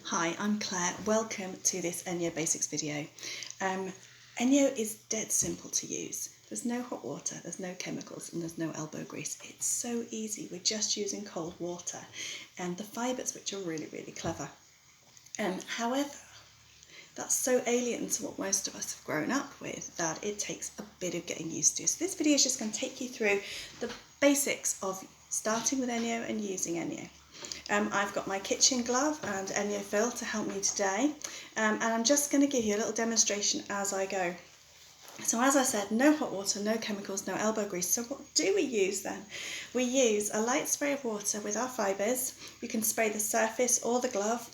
Hi, I'm Claire. Welcome to this ENJO Basics video. ENJO is dead simple to use. There's no hot water, there's no chemicals, and there's no elbow grease. It's so easy. We're just using cold water and the fibres, which are really, really clever. However, that's so alien to what most of us have grown up with that it takes a bit of getting used to. So this video is just going to take you through the basics of starting with ENJO and using ENJO. I've got my kitchen glove and ENJO fill to help me today, and I'm just going to give you a little demonstration as I go. So as I said, no hot water, no chemicals, no elbow grease. So what do we use then? We use a light spray of water with our fibres. You can spray the surface or the glove.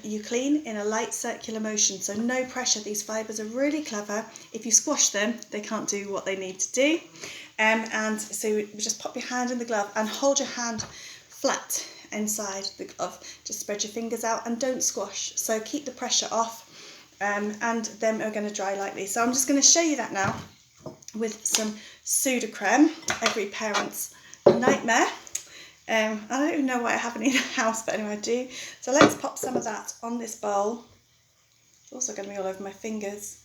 You clean in a light circular motion, so no pressure. These fibres are really clever. If you squash them, they can't do what they need to do. And so you just pop your hand in the glove and hold your hand flat inside the glove. Just spread your fingers out and don't squash. So keep the pressure off. And then we're going to dry lightly. So I'm just going to show you that now with some Sudocrem, every parent's nightmare. I don't even know why I have any in the house, but anyway I do. So let's pop some of that on this bowl. It's also going to be all over my fingers.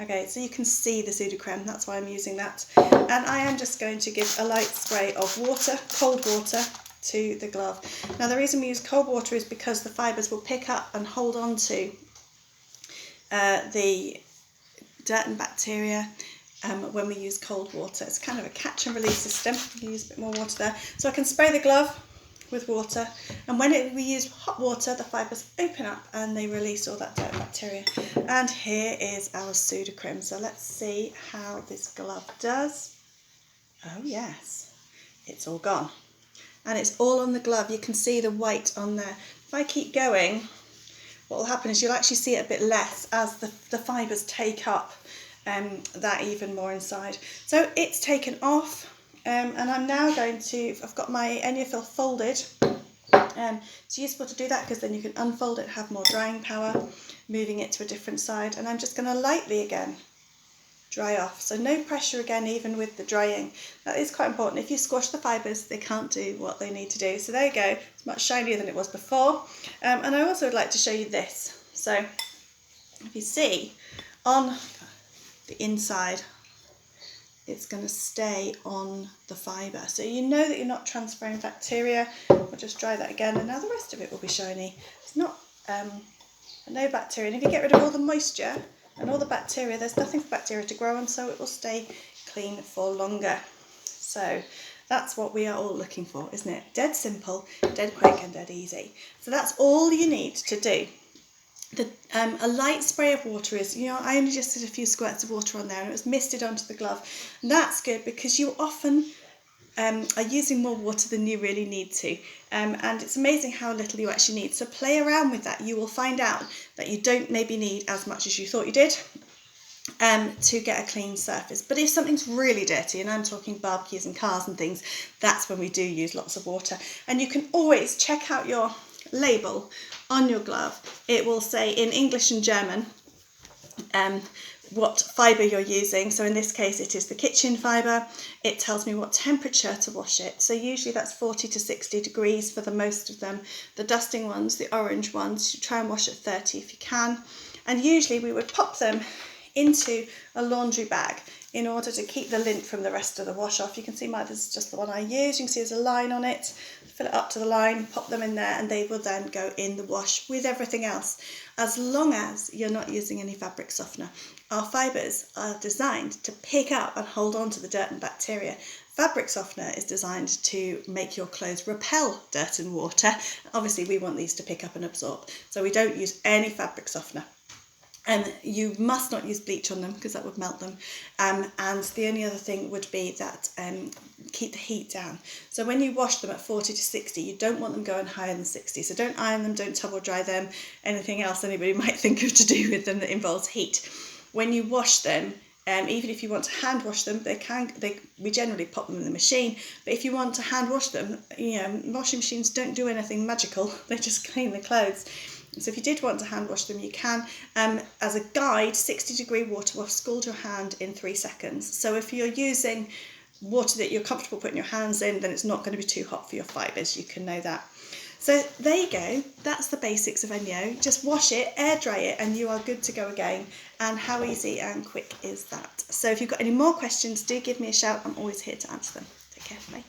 Okay, so you can see the Sudocrem, that's why I'm using that. And I am just going to give a light spray of water, cold water, to the glove. Now the reason we use cold water is because the fibres will pick up and hold on to the dirt and bacteria when we use cold water. It's kind of a catch and release system. You use a bit more water there. So I can spray the glove with water, and when we use hot water, the fibres open up and they release all that dirt and bacteria. And here is our Sudocrem. So let's see how this glove does. Oh yes, it's all gone. And it's all on the glove. You can see the white on there. If I keep going, what will happen is you'll actually see it a bit less as the fibres take up that even more inside. So it's taken off, and I'm now going to, I've got my ENJO fill folded. It's useful to do that because then you can unfold it, have more drying power, moving it to a different side. And I'm just going to lightly again dry off. So no pressure again, even with the drying. That is quite important. If you squash the fibres, they can't do what they need to do. So there you go. It's much shinier than it was before. And I also would like to show you this. So if you see on the inside, it's going to stay on the fibre. So you know that you're not transferring bacteria. We'll just dry that again, and now the rest of it will be shiny. It's not no bacteria. And if you get rid of all the moisture and all the bacteria, there's nothing for bacteria to grow on, so it will stay clean for longer. So that's what we are all looking for, isn't it? Dead simple, dead quick, and dead easy. So that's all you need to do. A light spray of water is, I only just did a few squirts of water on there and it was misted onto the glove. And that's good because you often are using more water than you really need to, and it's amazing how little you actually need. So play around with that. You will find out that you don't maybe need as much as you thought you did to get a clean surface. But if something's really dirty, and I'm talking barbecues and cars and things, that's when we do use lots of water. And you can always check out your label on your glove. It will say in English and German what fibre you're using. So in this case it is the kitchen fibre. It tells me what temperature to wash it. So usually that's 40 to 60 degrees for the most of them. The dusting ones, the orange ones, you try and wash at 30 if you can. And usually we would pop them into a laundry bag in order to keep the lint from the rest of the wash off. You can see this is just the one I use. You can see there's a line on it. Fill it up to the line, pop them in there, and they will then go in the wash with everything else, as long as you're not using any fabric softener. Our fibres are designed to pick up and hold on to the dirt and bacteria. Fabric softener is designed to make your clothes repel dirt and water. Obviously we want these to pick up and absorb, so we don't use any fabric softener. And you must not use bleach on them because that would melt them. And the only other thing would be that keep the heat down. So when you wash them at 40 to 60, you don't want them going higher than 60. So don't iron them, don't towel dry them, anything else anybody might think of to do with them that involves heat. When you wash them, even if you want to hand wash them, we generally pop them in the machine. But if you want to hand wash them, washing machines don't do anything magical. They just clean the clothes. So if you did want to hand wash them, you can. As a guide, 60-degree water will scald your hand in 3 seconds. So if you're using water that you're comfortable putting your hands in, then it's not going to be too hot for your fibres. You can know that. So there you go, that's the basics of ENJO. Just wash it, air dry it, and you are good to go again. And how easy and quick is that? So if you've got any more questions, do give me a shout. I'm always here to answer them. Take care, bye.